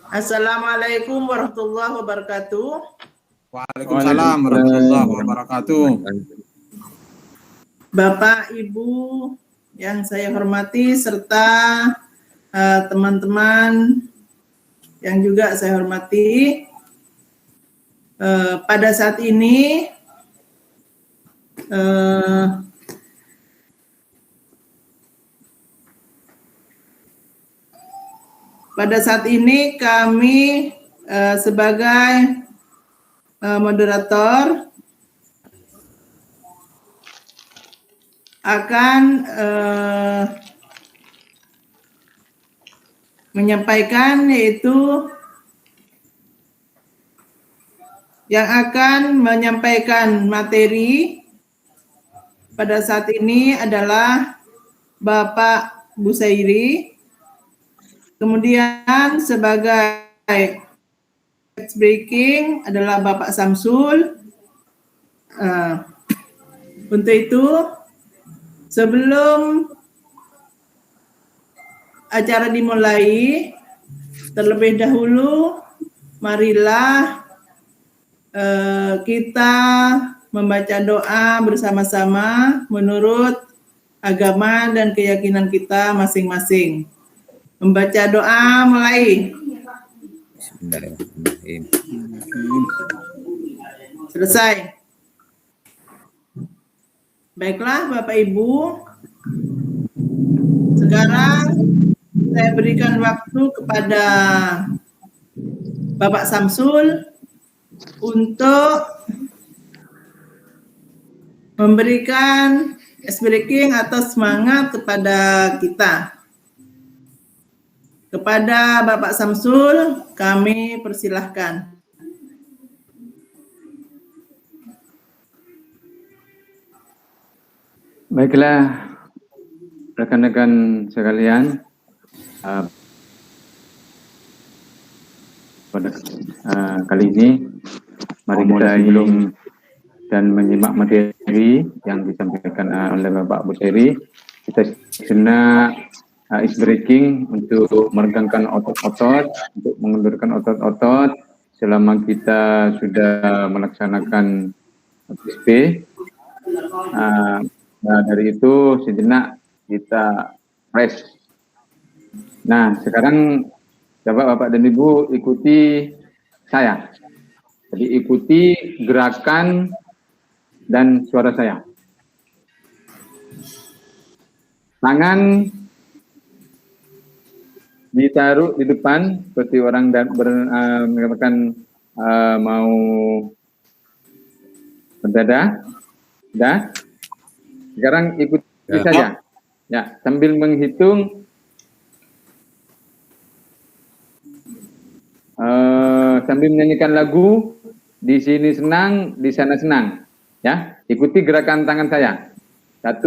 Assalamualaikum warahmatullahi wabarakatuh. Waalaikumsalam warahmatullahi wabarakatuh. Bapak, Ibu yang saya hormati serta teman-teman yang juga saya hormati, pada saat ini kami sebagai moderator akan menyampaikan, yaitu yang akan menyampaikan materi pada saat ini adalah Bapak Busairi, kemudian sebagai breaking adalah Bapak Samsul. Untuk itu, sebelum acara dimulai, terlebih dahulu marilah kita membaca doa bersama-sama menurut agama dan keyakinan kita masing-masing. Membaca doa mulai. Bismillahirrahmanirrahim. Selesai. Baiklah Bapak Ibu, sekarang saya berikan waktu kepada Bapak Samsul untuk memberikan speaking atau semangat kepada kita. Kepada Bapak Samsul, kami persilahkan. Baiklah, rekan-rekan sekalian, pada kali ini mari kita sebelum dan menyimak materi yang disampaikan oleh Bapak Busairi, kita sejenak ice breaking untuk meregangkan otot-otot, untuk mengundurkan otot-otot selama kita sudah melaksanakan PSP. Nah, dari itu sejenak kita rest. Nah, sekarang Bapak dan Ibu ikuti saya. Jadi ikuti gerakan dan suara saya. Tangan ditaruh di depan seperti orang mengatakan mau berdada. Sudah. Sekarang ikuti saja. Ya, sambil menghitung sambil menyanyikan lagu, di sini senang, di sana senang. Ya, ikuti gerakan tangan saya. 1,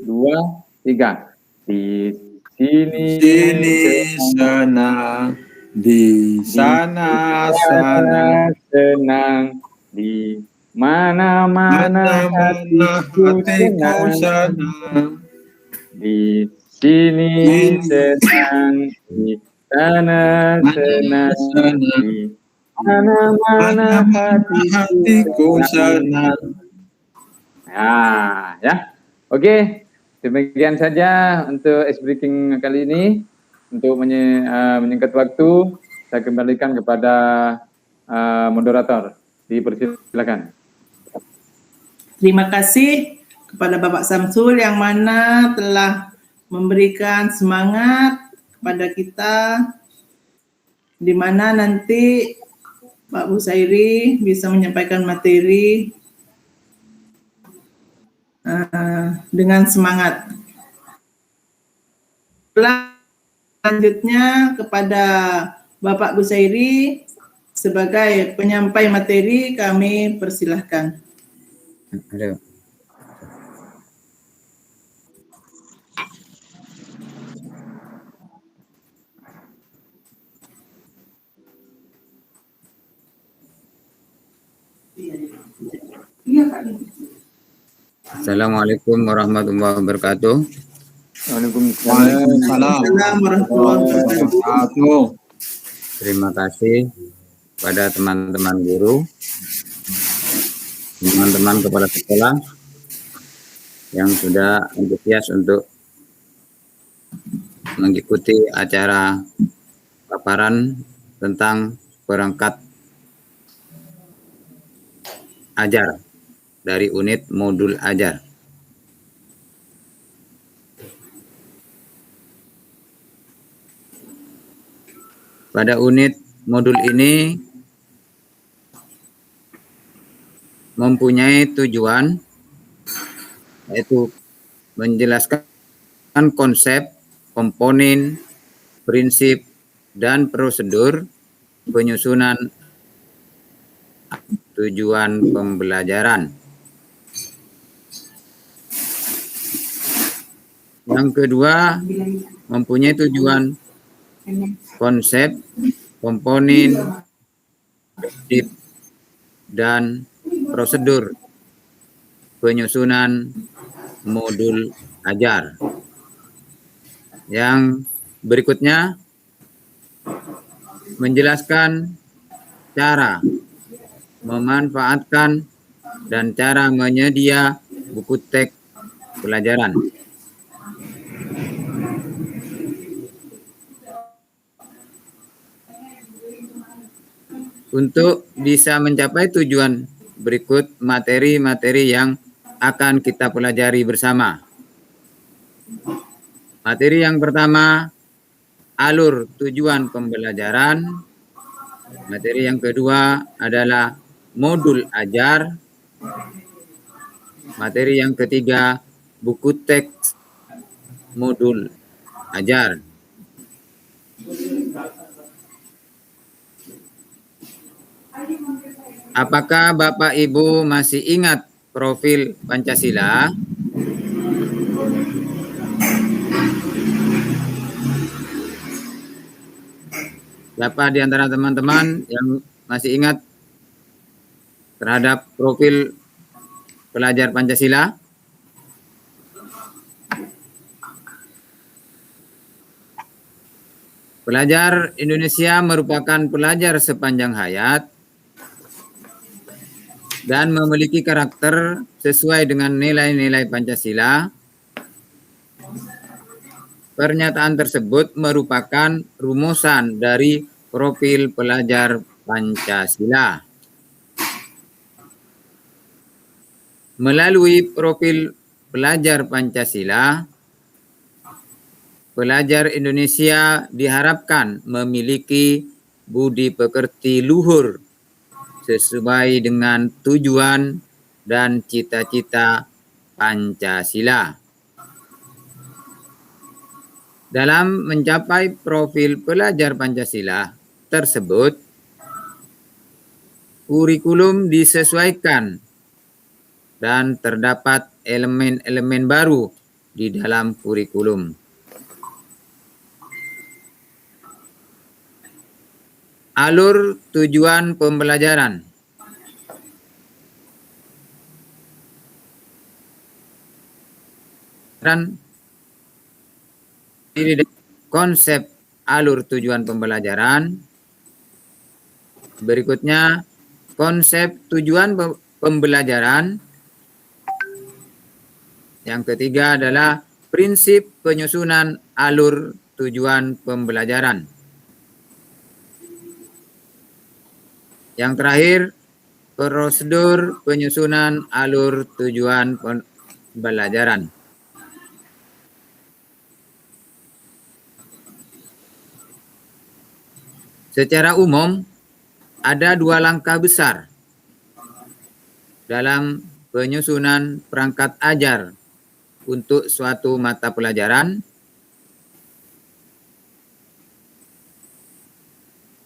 2, 3. Di sini Senang, di sana senang, di mana-mana hatiku senang. Di sini senang, di sana senang, di mana-mana hatiku senang. Ya. Oke, demikian saja untuk ice breaking kali ini. Untuk menyingkat waktu, saya kembalikan kepada moderator. Dipersilakan. Terima kasih kepada Bapak Samsul yang mana telah memberikan semangat kepada kita, di mana nanti Pak Busairi bisa menyampaikan materi dengan semangat. Selanjutnya kepada Bapak Busairi sebagai penyampai materi, kami persilahkan. Halo. Assalamualaikum warahmatullahi wabarakatuh. Waalaikumsalam warahmatullahi wabarakatuh. Terima kasih pada teman-teman guru, teman-teman kepala sekolah yang sudah antusias untuk mengikuti acara paparan tentang perangkat ajar dari unit modul ajar. Pada unit modul ini mempunyai tujuan yaitu menjelaskan konsep, komponen, prinsip, dan prosedur penyusunan tujuan pembelajaran. Yang kedua, mempunyai tujuan konsep, komponen, prinsip, dan prosedur penyusunan modul ajar. Yang berikutnya menjelaskan cara memanfaatkan dan cara menyedia buku teks pelajaran. Untuk bisa mencapai tujuan, berikut materi-materi yang akan kita pelajari bersama. Materi yang pertama, alur tujuan pembelajaran. Materi yang kedua adalah modul ajar. Materi yang ketiga, buku teks modul ajar. Apakah Bapak Ibu masih ingat profil Pancasila? Siapa di antara teman-teman yang masih ingat terhadap profil pelajar Pancasila? Pelajar Indonesia merupakan pelajar sepanjang hayat dan memiliki karakter sesuai dengan nilai-nilai Pancasila. Pernyataan tersebut merupakan rumusan dari profil pelajar Pancasila. Melalui profil pelajar Pancasila, pelajar Indonesia diharapkan memiliki budi pekerti luhur sesuai dengan tujuan dan cita-cita Pancasila. Dalam mencapai profil pelajar Pancasila tersebut, kurikulum disesuaikan dan terdapat elemen-elemen baru di dalam kurikulum. Alur tujuan pembelajaran. Dan konsep alur tujuan pembelajaran. Berikutnya, konsep tujuan pembelajaran. Yang ketiga adalah prinsip penyusunan alur tujuan pembelajaran. Yang terakhir, prosedur penyusunan alur tujuan pembelajaran. Secara umum, ada dua langkah besar dalam penyusunan perangkat ajar untuk suatu mata pelajaran.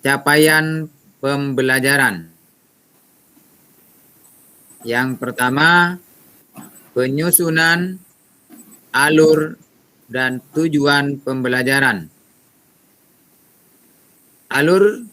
Capaian pembelajaran. Yang pertama, penyusunan alur dan tujuan pembelajaran. Alur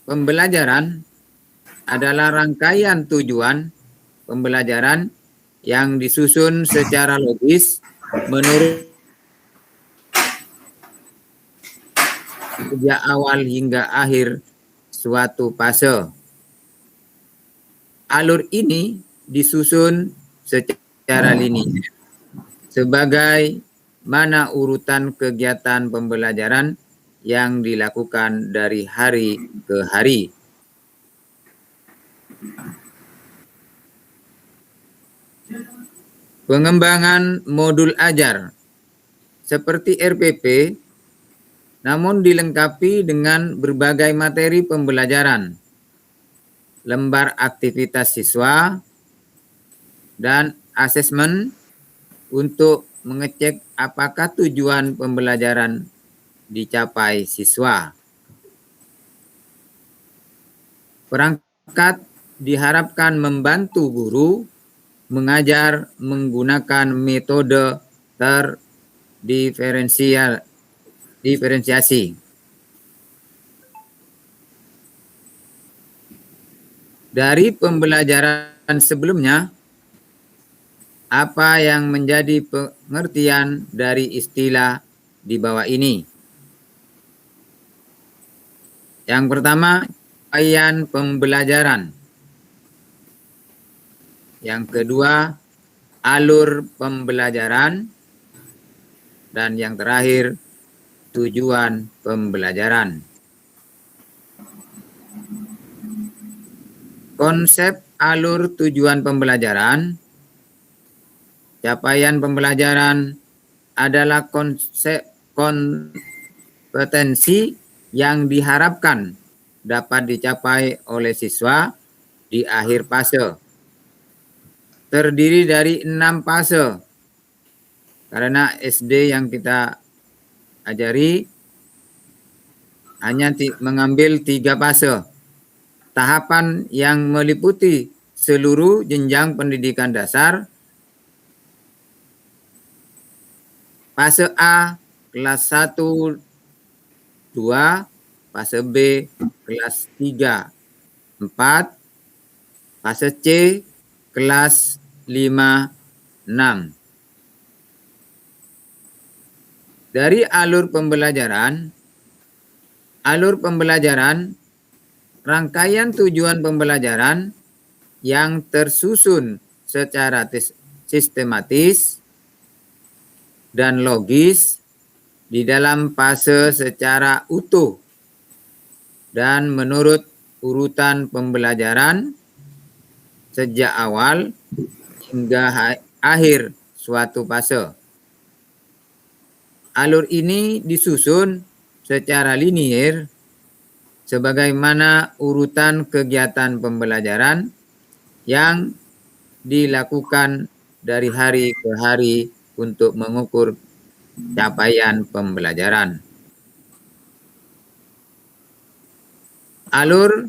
pembelajaran adalah rangkaian tujuan pembelajaran yang disusun secara logis menurut sejak awal hingga akhir suatu fase. Alur ini disusun secara linear sebagai mana urutan kegiatan pembelajaran yang dilakukan dari hari ke hari. Pengembangan modul ajar seperti RPP, namun dilengkapi dengan berbagai materi pembelajaran, lembar aktivitas siswa, dan asesmen untuk mengecek apakah tujuan pembelajaran dicapai siswa. Perangkat diharapkan membantu guru mengajar menggunakan metode diferensiasi. Dari pembelajaran sebelumnya, apa yang menjadi pengertian dari istilah di bawah ini? Yang pertama, capaian pembelajaran. Yang kedua, alur pembelajaran. Dan yang terakhir, tujuan pembelajaran. Konsep alur tujuan pembelajaran. Capaian pembelajaran adalah konsep kompetensi yang diharapkan dapat dicapai oleh siswa di akhir fase. Terdiri dari 6 fase. Karena SD yang kita ajari hanya mengambil 3 fase. Tahapan yang meliputi seluruh jenjang pendidikan dasar. Fase A kelas 1, 2, fase B kelas 3, 4, fase C kelas 5, 6. Dari alur pembelajaran, rangkaian tujuan pembelajaran yang tersusun secara sistematis dan logis di dalam fase secara utuh dan menurut urutan pembelajaran sejak awal hingga akhir suatu fase. Alur ini disusun secara linear sebagaimana urutan kegiatan pembelajaran yang dilakukan dari hari ke hari untuk mengukur capaian pembelajaran. Alur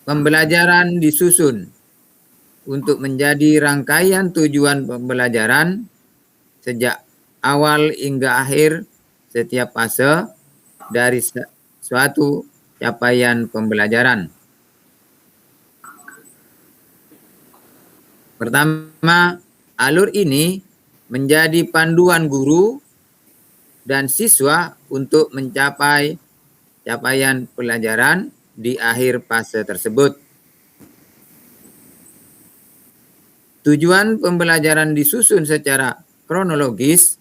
pembelajaran disusun untuk menjadi rangkaian tujuan pembelajaran sejak awal hingga akhir setiap fase dari suatu capaian pembelajaran. Pertama, alur ini menjadi panduan guru dan siswa untuk mencapai capaian pelajaran di akhir fase tersebut. Tujuan pembelajaran disusun secara kronologis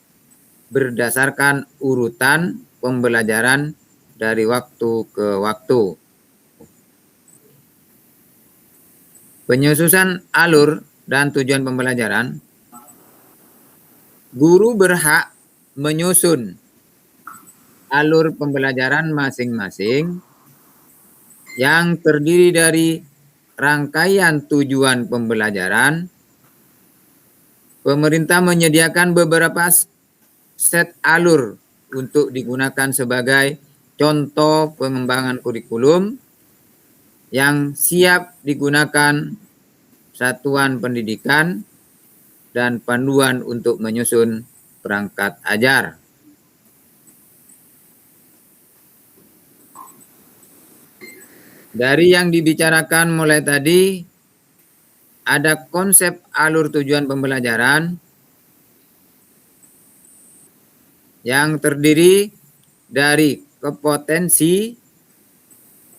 berdasarkan urutan pembelajaran dari waktu ke waktu. Penyusunan alur dan tujuan pembelajaran, guru berhak menyusun alur pembelajaran masing-masing yang terdiri dari rangkaian tujuan pembelajaran. Pemerintah menyediakan beberapa set alur untuk digunakan sebagai contoh pengembangan kurikulum yang siap digunakan satuan pendidikan dan panduan untuk menyusun perangkat ajar. Dari yang dibicarakan mulai tadi, ada konsep alur tujuan pembelajaran, yang terdiri dari kompetensi,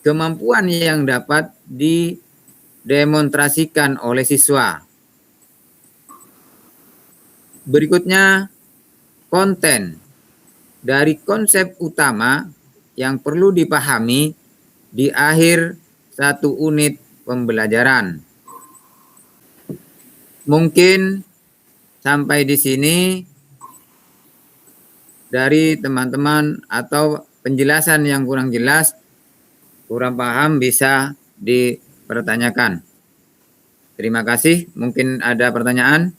kemampuan yang dapat didemonstrasikan oleh siswa. Berikutnya, konten dari konsep utama yang perlu dipahami di akhir satu unit pembelajaran. Mungkin sampai di sini dari teman-teman atau penjelasan yang kurang jelas, kurang paham bisa dipertanyakan. Terima kasih. Mungkin ada pertanyaan?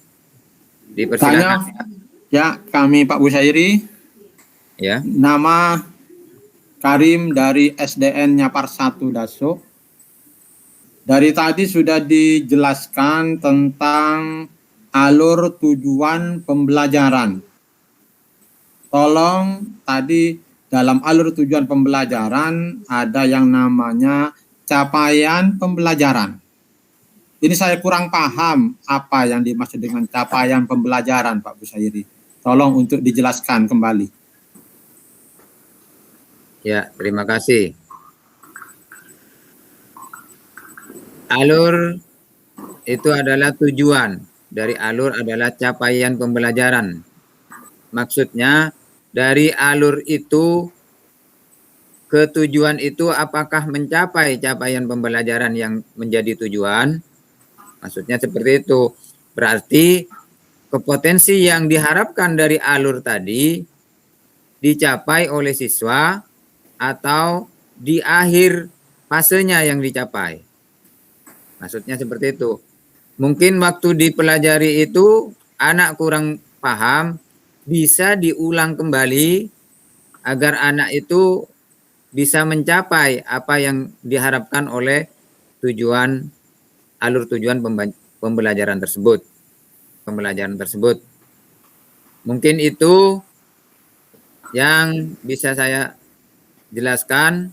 Dipersilakan. Ya, kami Pak Busairi. Ya. Nama Karim dari SDN Nyapar 1 Daso. Dari tadi sudah dijelaskan tentang alur tujuan pembelajaran. Tolong tadi dalam alur tujuan pembelajaran ada yang namanya capaian pembelajaran. Ini saya kurang paham apa yang dimaksud dengan capaian pembelajaran, Pak Busairi. Tolong untuk dijelaskan kembali. Ya, terima kasih. Alur itu adalah tujuan. Dari alur adalah capaian pembelajaran. Maksudnya dari alur itu ke tujuan itu apakah mencapai capaian pembelajaran yang menjadi tujuan? Maksudnya seperti itu. Berarti kompetensi yang diharapkan dari alur tadi dicapai oleh siswa atau di akhir fasenya yang dicapai. Maksudnya seperti itu. Mungkin waktu dipelajari itu anak kurang paham, bisa diulang kembali agar anak itu bisa mencapai apa yang diharapkan oleh tujuan alur tujuan pembelajaran tersebut. Mungkin itu yang bisa saya jelaskan.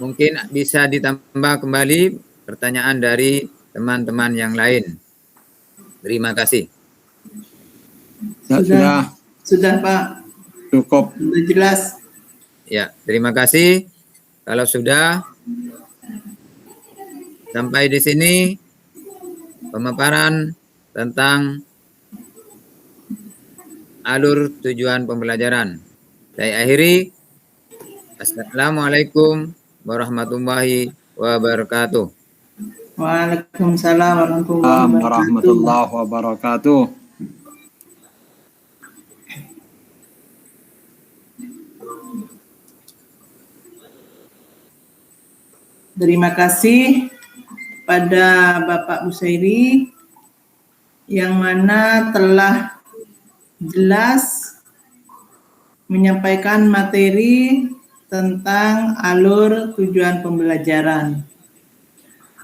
Mungkin bisa ditambah kembali pertanyaan dari teman-teman yang lain. Terima kasih. Sudah Pak. Cukup. Sudah jelas. Ya, terima kasih. Kalau sudah sampai di sini pemaparan tentang alur tujuan pembelajaran. Saya akhiri. Assalamualaikum warahmatullahi wabarakatuh. Waalaikumsalam warahmatullahi wabarakatuh. Terima kasih pada Bapak Busairi yang mana telah jelas menyampaikan materi tentang alur tujuan pembelajaran.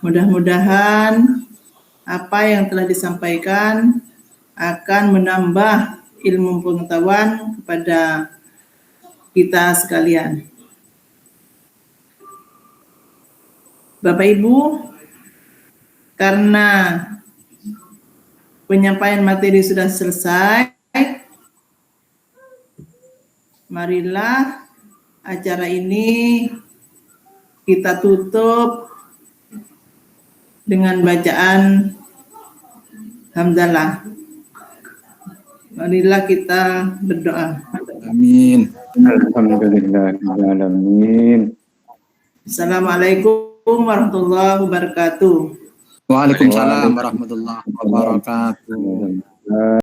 Mudah-mudahan apa yang telah disampaikan akan menambah ilmu pengetahuan kepada kita sekalian. Bapak Ibu, karena penyampaian materi sudah selesai, marilah acara ini kita tutup dengan bacaan hamdalah. Marilah kita berdoa. Amin. Alhamdulillahirrahmanirrahim. Assalamualaikum warahmatullahi wabarakatuh. Waalaikumsalam warahmatullahi wabarakatuh.